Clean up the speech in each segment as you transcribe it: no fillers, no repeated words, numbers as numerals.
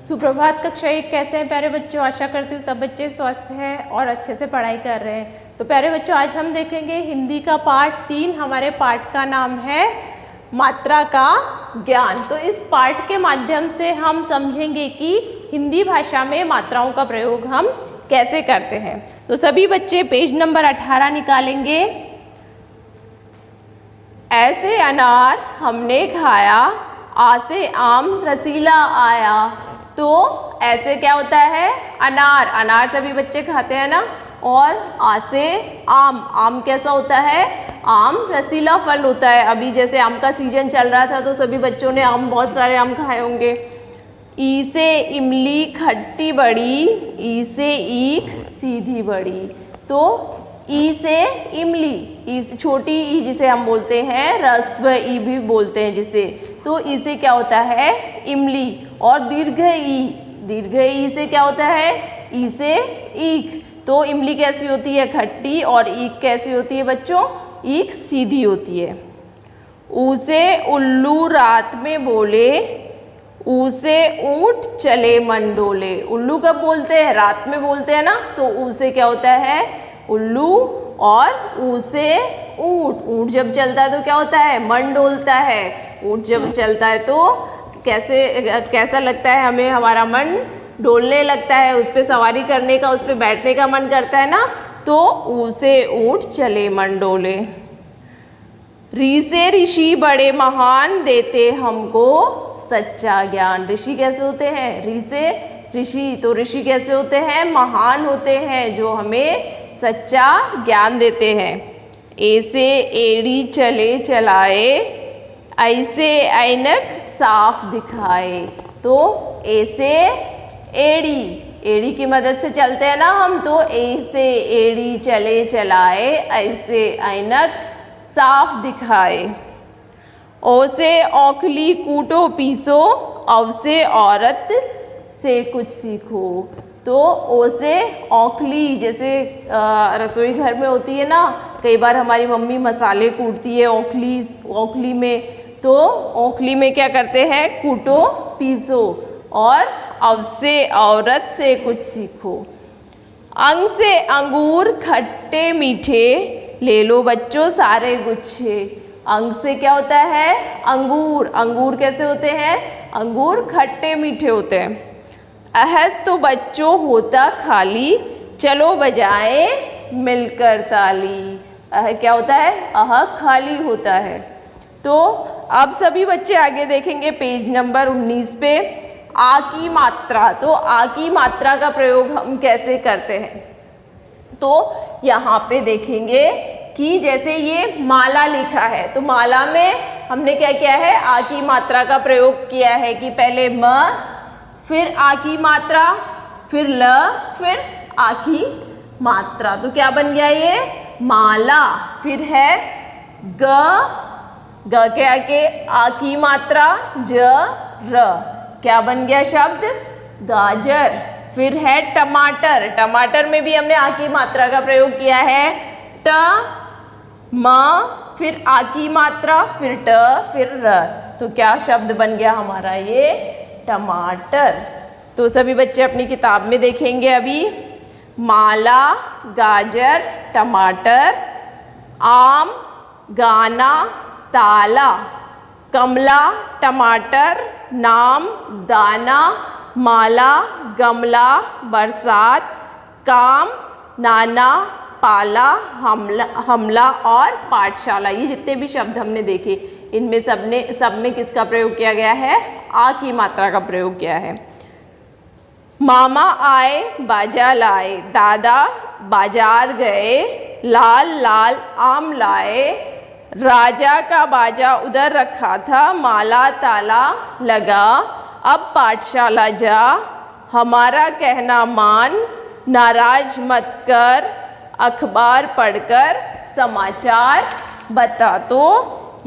सुप्रभात कक्षा एक। कैसे हैं प्यारे बच्चों? आशा करती हूँ सब बच्चे स्वस्थ हैं और अच्छे से पढ़ाई कर रहे हैं। तो प्यारे बच्चों, आज हम देखेंगे हिंदी का पाठ 3। हमारे पाठ का नाम है मात्रा का ज्ञान। तो इस पाठ के माध्यम से हम समझेंगे कि हिंदी भाषा में मात्राओं का प्रयोग हम कैसे करते हैं। तो सभी बच्चे पेज नंबर 18 निकालेंगे। ऐसे अनार हमने खाया, आ से आम रसीला आया। तो ऐसे क्या होता है? अनार, अनार सभी बच्चे खाते हैं ना। और आ से आम, आम कैसा होता है? आम रसीला फल होता है। अभी जैसे आम का सीजन चल रहा था तो सभी बच्चों ने आम, बहुत सारे आम खाए होंगे। ई से इमली खट्टी बड़ी, ई से ईख सीधी बड़ी। तो ई से इमली, ई से छोटी ई जिसे हम बोलते हैं, ह्रस्व ई भी बोलते हैं जिसे। तो ई से क्या होता है? इमली। और दीर्घ ई से क्या होता है? ई से ईख। तो इमली कैसी होती है? खट्टी। और ईख कैसी होती है बच्चों? ईख सीधी होती है। ऊ से उल्लू रात में बोले, ऊ से ऊंट चले मंडोले। उल्लू कब बोलते हैं? रात में बोलते हैं ना। तो ऊ से क्या होता है? उल्लू। और ऊ से ऊंट, ऊंट जब चलता है तो क्या होता है? मन डोलता है। ऊंट जब चलता है तो कैसा लगता है हमें? हमारा मन डोलने लगता है, उस पर सवारी करने का, उस पर बैठने का मन करता है ना। तो ऊ से ऊंट चले मन डोले। री से ऋषि बड़े महान देते हमको सच्चा ज्ञान। ऋषि कैसे होते हैं? री से ऋषि। तो ऋषि कैसे होते हैं? महान होते हैं, जो हमें सच्चा ज्ञान देते हैं। ए से एड़ी चले चलाए, ऐसे ऐनक साफ दिखाए। तो ए से एड़ी, एड़ी की मदद से चलते हैं ना हम। तो ए से एड़ी चले चलाए, ऐसे ऐनक साफ दिखाए। ओ से औखली कूटो पीसो, औ से औरत से कुछ सीखो। तो ओ से औखली, जैसे रसोई घर में होती है ना, कई बार हमारी मम्मी मसाले कूटती है औखली में। तो औखली में क्या करते हैं? कूटो पीसो। और अब से औरत से कुछ सीखो। अंग से अंगूर खट्टे मीठे, ले लो बच्चों सारे गुच्छे। अंग से क्या होता है? अंगूर। अंगूर कैसे होते हैं? अंगूर खट्टे मीठे होते हैं। अहद तो बच्चों होता खाली, चलो बजाए मिलकर ताली। अह क्या होता है? अह खाली होता है। तो अब सभी बच्चे आगे देखेंगे पेज नंबर 19 पे आ की मात्रा। तो आ की मात्रा का प्रयोग हम कैसे करते हैं? तो यहाँ पे देखेंगे कि जैसे ये माला लिखा है, तो माला में हमने क्या किया है? आ की मात्रा का प्रयोग किया है कि पहले म, फिर आ की मात्रा, फिर ल, फिर आ की मात्रा। तो क्या बन गया ये? माला। फिर है ग, ग के आगे आ की मात्रा, ज र, क्या बन गया शब्द? गाजर। फिर है टमाटर। टमाटर में भी हमने आ की मात्रा का प्रयोग किया है। ट म, फिर आ की मात्रा, फिर ट, फिर र। तो क्या शब्द बन गया हमारा? ये टमाटर। तो सभी बच्चे अपनी किताब में देखेंगे अभी। माला, गाजर, टमाटर, आम, गाना, ताला, कमला, टमाटर, नाम, दाना, माला, गमला, बरसात, काम, नाना, पाला, हमला और पाठशाला। ये जितने भी शब्द हमने देखे, इनमें सब में किसका प्रयोग किया गया है? आ की मात्रा का प्रयोग किया है। मामा आए बाजा लाए, दादा बाजार गए, लाल लाल आम लाए, राजा का बाजा उधर रखा था, माला ताला लगा, अब पाठशाला जा, हमारा कहना मान, नाराज मत कर, अखबार पढ़कर समाचार बता। तो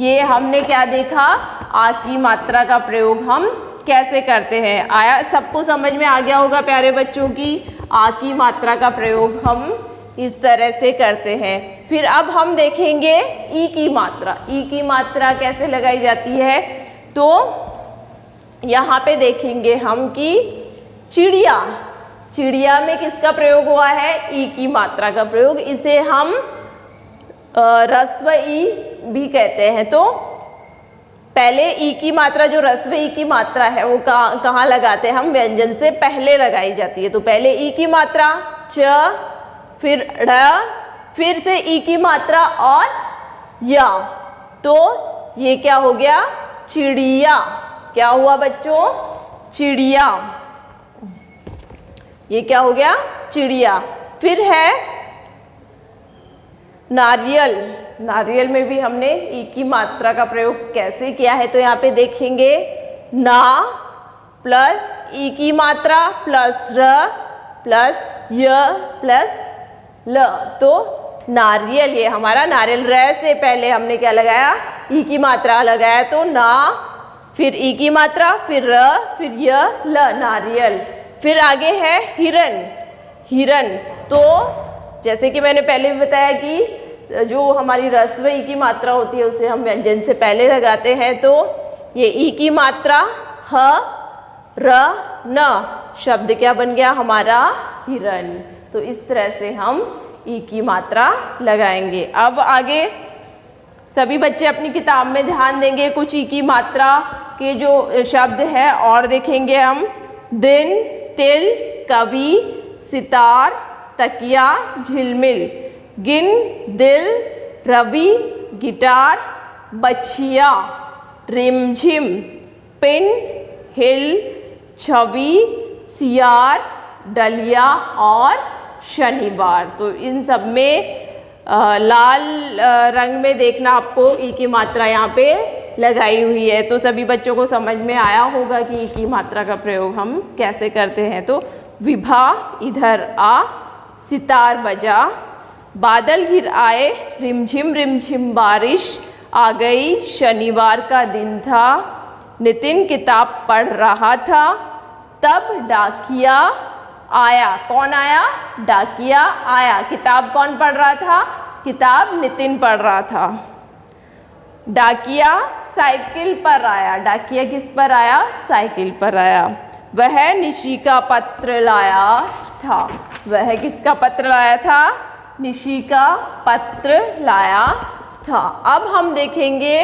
ये हमने क्या देखा? आ की मात्रा का प्रयोग हम कैसे करते हैं। आया? सबको समझ में आ गया होगा प्यारे बच्चों की आ की मात्रा का प्रयोग हम इस तरह से करते हैं। फिर अब हम देखेंगे ई की मात्रा। ई की मात्रा कैसे लगाई जाती है? तो यहाँ पे देखेंगे हम कि चिड़िया। चिड़िया में किसका प्रयोग हुआ है? ई की मात्रा का प्रयोग। इसे हम ह्रस्व ई भी कहते हैं। तो पहले ई की मात्रा, जो ह्रस्व ई की मात्रा है वो कहाँ लगाते हैं हम? व्यंजन से पहले लगाई जाती है। तो पहले ई की मात्रा च, फिर ड़, फिर से ई की मात्रा और या। तो ये क्या हो गया? चिड़िया। क्या हुआ बच्चों? चिड़िया। ये क्या हो गया? चिड़िया। फिर है नारियल। नारियल में भी हमने ई की मात्रा का प्रयोग कैसे किया है? तो यहाँ पे देखेंगे, ना प्लस ई की मात्रा प्लस र प्लस य प्लस ल। तो नारियल, ये हमारा नारियल। र से पहले हमने क्या लगाया? ई की मात्रा लगाया। तो ना, फिर ई की मात्रा, फिर र, फिर य, ल, नारियल। फिर आगे है हिरन। हिरन, तो जैसे कि मैंने पहले भी बताया कि जो हमारी ह्रस्व ई की मात्रा होती है उसे हम व्यंजन से पहले लगाते हैं। तो ये ई की मात्रा ह, र, न, शब्द क्या बन गया हमारा? हिरन। तो इस तरह से हम ई की मात्रा लगाएंगे। अब आगे सभी बच्चे अपनी किताब में ध्यान देंगे, कुछ ई की मात्रा के जो शब्द है और देखेंगे हम। दिन, तिल, कवि, सितार, तकिया, झिलमिल, गिन, दिल, रवि, गिटार, बछिया, रिमझिम, पिन, हिल, छवि, सियार, डलिया और शनिवार। तो इन सब में लाल रंग में देखना आपको ई की मात्रा यहाँ पे लगाई हुई है। तो सभी बच्चों को समझ में आया होगा कि ई की मात्रा का प्रयोग हम कैसे करते हैं। तो विभा इधर आ, सितार बजा, बादल घिर आए, रिमझिम बारिश आ गई, शनिवार का दिन था, नितिन किताब पढ़ रहा था, तब डाकिया आया। कौन आया? डाकिया आया। किताब कौन पढ़ रहा था? किताब नितिन पढ़ रहा था। डाकिया साइकिल पर आया। डाकिया किस पर आया? साइकिल पर आया। वह निशी का पत्र लाया था। वह किसका पत्र लाया था? निशी का पत्र लाया था। अब हम देखेंगे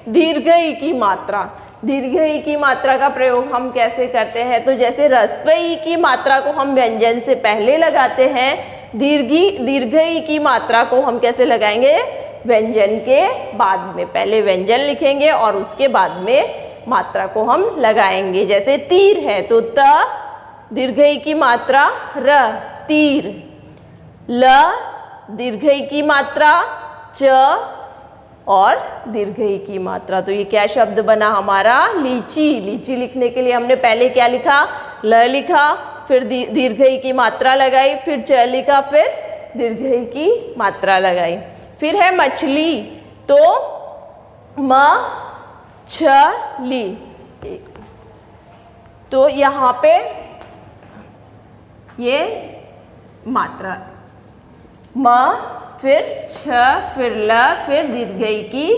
दीर्घ ई की मात्रा। दीर्घ ई की मात्रा का प्रयोग हम कैसे करते हैं? तो जैसे ह्रस्व ई की मात्रा को हम व्यंजन से पहले लगाते हैं, दीर्घ ई की मात्रा को हम कैसे लगाएंगे? व्यंजन के बाद में। पहले व्यंजन लिखेंगे और उसके बाद में मात्रा को हम लगाएंगे। जैसे तीर है तो त, दीर्घ ई की मात्रा र, तीर। ल, दीर्घ ई की मात्रा च और दीर्घ ई की मात्रा। तो ये क्या शब्द बना हमारा? लीची। लीची लिखने के लिए हमने पहले क्या लिखा? ल लिखा, फिर दीर्घ ई की मात्रा लगाई, फिर च लिखा, फिर दीर्घ ई की मात्रा लगाई। फिर है मछली, तो म, छ, ली। तो यहाँ पे ये मात्रा म, फिर छ, फिर ल, फिर दीर्घ ई की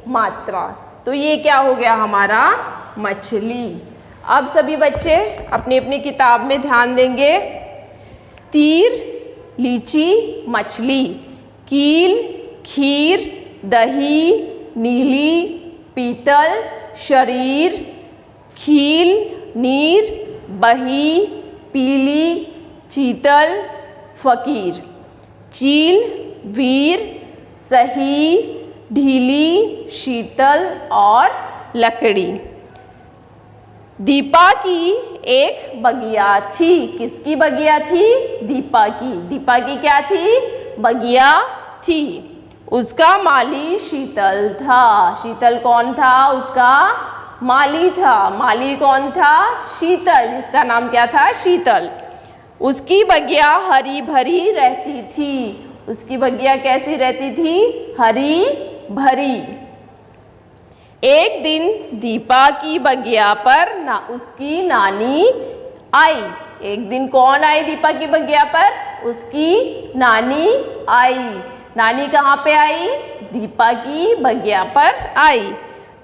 मात्रा। तो ये क्या हो गया हमारा? मछली। अब सभी बच्चे अपनी अपनी किताब में ध्यान देंगे। तीर, लीची, मछली, कील, खीर, दही, नीली, पीतल, शरीर, खील, नीर, बही, पीली, चीतल, फकीर, चील, वीर, सही, ढीली, शीतल और लकड़ी। दीपा की एक बगिया थी। किसकी बगिया थी? दीपा की। दीपा की क्या थी? बगिया थी। उसका माली शीतल था। शीतल कौन था? उसका माली था। माली कौन था? शीतल, जिसका नाम क्या था? शीतल। उसकी बगिया हरी भरी रहती थी। उसकी बगिया कैसी रहती थी? हरी भरी। एक दिन दीपा की बगिया पर उसकी नानी आई। एक दिन कौन आई दीपा की बगिया पर? उसकी नानी आई। नानी कहाँ पे आई? दीपा की बगिया पर आई।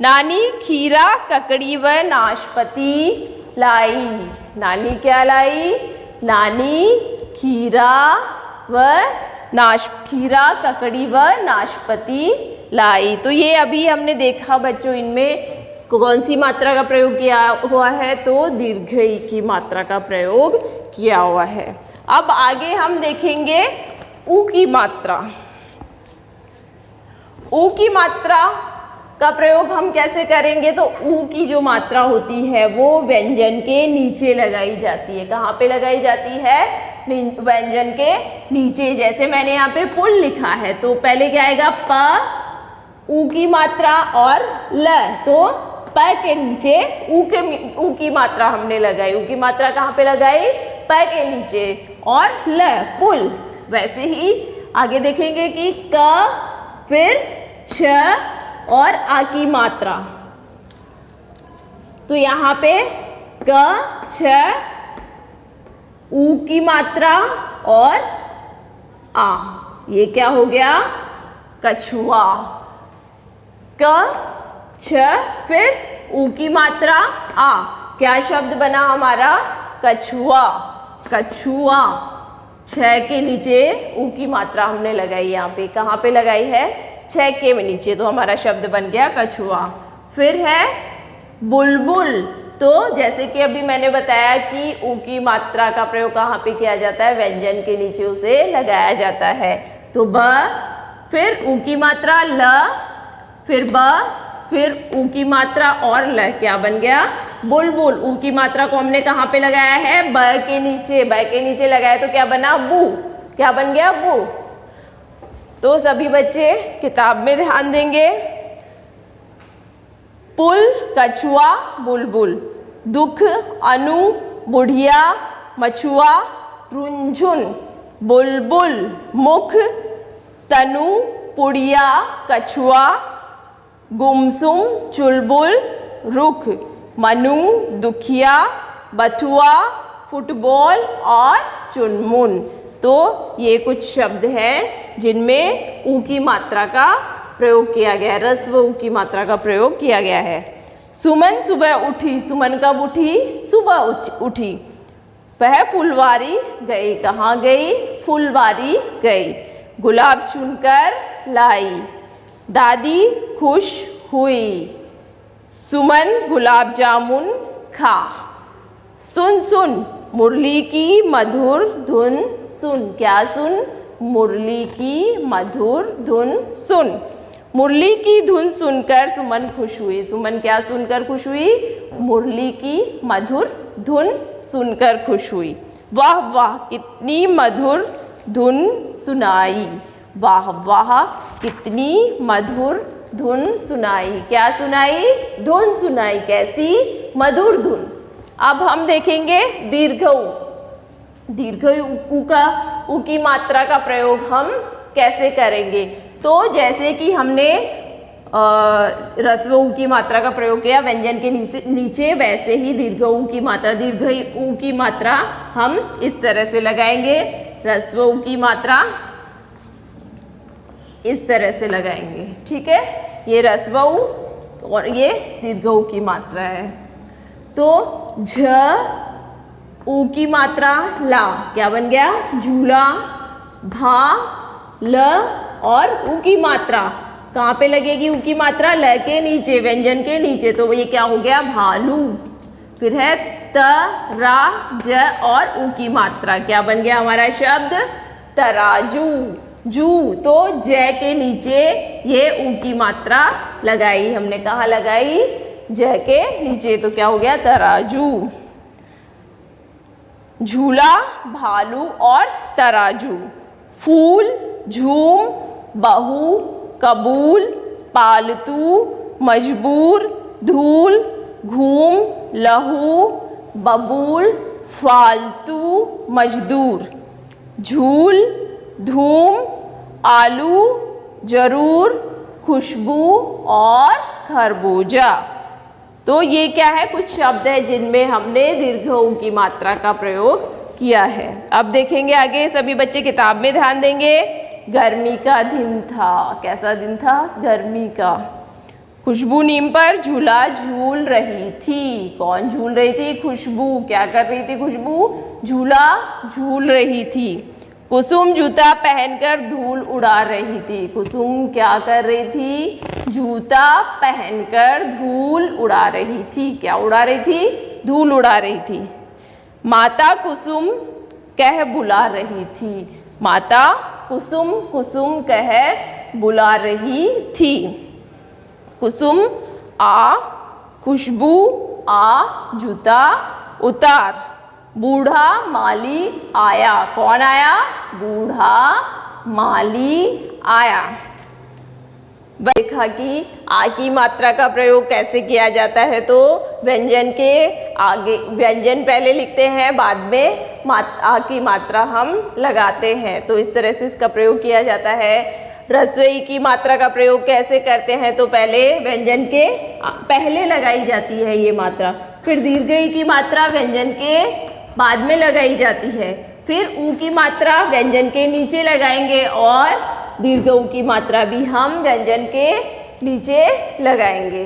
नानी खीरा, ककड़ी व नाशपाती लाई। नानी क्या लाई? नानी खीरा खीरा, ककड़ी व नाशपाती लाई। तो ये अभी हमने देखा बच्चों, इनमें कौन सी मात्रा का प्रयोग किया हुआ है? तो दीर्घ ई की मात्रा का प्रयोग किया हुआ है। अब आगे हम देखेंगे ऊ की मात्रा। ऊ की मात्रा का प्रयोग हम कैसे करेंगे? तो ऊ की जो मात्रा होती है वो व्यंजन के नीचे लगाई जाती है। कहाँ पे लगाई जाती है? व्यंजन के नीचे। जैसे मैंने यहाँ पे पुल लिखा है तो पहले क्या आएगा? प, ऊ की मात्रा और ल। तो प के नीचे ऊ की मात्रा हमने लगाई। ऊ की मात्रा कहाँ पे लगाई? प के नीचे। और ल, पुल। वैसे ही आगे देखेंगे कि क, फिर छ और आ की मात्रा। तो यहाँ पे क, छ, ऊ की मात्रा और आ। ये क्या हो गया? कछुआ। क, छ, फिर ऊ की मात्रा आ। क्या शब्द बना हमारा? कछुआ। कछुआ। छ के नीचे ऊ की मात्रा हमने लगाई। यहाँ पे कहाँ पे लगाई है? छ के नीचे। तो हमारा शब्द बन गया कछुआ। फिर है बुलबुल। तो जैसे कि अभी मैंने बताया कि ऊ की मात्रा का प्रयोग कहाँ पे किया जाता है? व्यंजन के नीचे उसे लगाया जाता है। तो ब, फिर ऊ की मात्रा ल, फिर ब, फिर ऊ की मात्रा और ल। क्या बन गया? बुलबुल। ऊ की मात्रा को हमने कहाँ पे लगाया है? ब के नीचे। ब के नीचे लगाया तो क्या बना? बू। क्या बन गया? बू। तो सभी बच्चे किताब में ध्यान देंगे। पुल, कछुआ, बुलबुल। दुख, अनु, बुढ़िया, मछुआ, रुंझुन, बुलबुल, मुख, तनु, पुड़िया, कछुआ, गुमसुम, चुलबुल, रुख, मनु, दुखिया, बथुआ, फुटबॉल और चुनमुन। तो ये कुछ शब्द हैं जिनमें ऊ की मात्रा का प्रयोग किया गया है। रस्व ऊ की मात्रा का प्रयोग किया गया है। सुमन सुबह उठी। सुमन कब उठी? सुबह उठी। वह फुलवारी गई। कहाँ गई? फुलवारी गई। गुलाब चुनकर लाई। दादी खुश हुई। सुमन गुलाब जामुन खा। सुन सुन मुरली की मधुर धुन सुन। क्या सुन? मुरली की मधुर धुन सुन। मुरली की धुन सुनकर सुमन खुश हुई। सुमन क्या सुनकर खुश हुई? मुरली की मधुर धुन सुनकर खुश हुई। वाह वाह कितनी मधुर धुन सुनाई। वाह वाह कितनी मधुर धुन सुनाई। क्या सुनाई? धुन सुनाई। कैसी? मधुर धुन। अब हम देखेंगे दीर्घ ऊ। दीर्घ ऊ की मात्रा का प्रयोग हम कैसे करेंगे? तो जैसे कि हमने रस्व ऊ की मात्रा का प्रयोग किया व्यंजन के नीचे, वैसे ही दीर्घ ऊ की मात्रा, दीर्घ ऊ की मात्रा हम इस तरह से लगाएंगे। रस्व ऊ की मात्रा इस तरह से लगाएंगे। ठीक है, ये रस्व ऊ और ये दीर्घ ऊ की मात्रा है। तो झ ऊ की मात्रा ला। क्या बन गया? झूला। भा, ल और ऊ की मात्रा कहाँ पे लगेगी? ऊ की मात्रा ल के नीचे, व्यंजन के नीचे। तो ये क्या हो गया? भालू। फिर है त, रा, ज और ऊ की मात्रा। क्या बन गया हमारा शब्द? तराजू। जू। तो ज के नीचे ये ऊ की मात्रा लगाई हमने। कहाँ लगाई? ज के नीचे। तो क्या हो गया? तराजू। झूला, भालू और तराजू। फूल, झूम, बहू, कबूल, पालतू, मजबूर, धूल, घूम, लहू, बबूल, फालतू, मजदूर। झूल, धूम, आलू, जरूर, खुशबू और खरबूजा। तो ये क्या है? कुछ शब्द है जिनमें हमने दीर्घ ऊ की मात्रा का प्रयोग किया है। अब देखेंगे आगे, सभी बच्चे किताब में ध्यान देंगे। गर्मी का दिन था। कैसा दिन था? गर्मी का। खुशबू नीम पर झूला झूल रही थी। कौन झूल रही थी? खुशबू। क्या कर रही थी खुशबू? झूला झूल रही थी। कुसुम जूता पहनकर धूल उड़ा रही थी। कुसुम क्या कर रही थी? जूता पहनकर धूल उड़ा रही थी। क्या उड़ा रही थी? धूल उड़ा रही थी। माता कुसुम कह बुला रही थी। माता कुसुम कुसुम कह बुला रही थी। कुसुम आ, खुशबू आ, जूता उतार। बूढ़ा माली आया। कौन आया? बूढ़ा माली आया। देखा कि आ की मात्रा का प्रयोग कैसे किया जाता है। तो व्यंजन के आगे व्यंजन पहले लिखते हैं, बाद में आ की मात्रा हम लगाते हैं। तो इस तरह से इसका प्रयोग किया जाता है। रसोई की मात्रा का प्रयोग कैसे करते हैं? तो पहले व्यंजन के पहले लगाई जाती है ये मात्रा, फिर दीर्घई की मात्रा व्यंजन के बाद में लगाई जाती है, फिर ऊ की मात्रा व्यंजन के नीचे लगाएंगे और दीर्घ ऊ की मात्रा भी हम व्यंजन के नीचे लगाएंगे।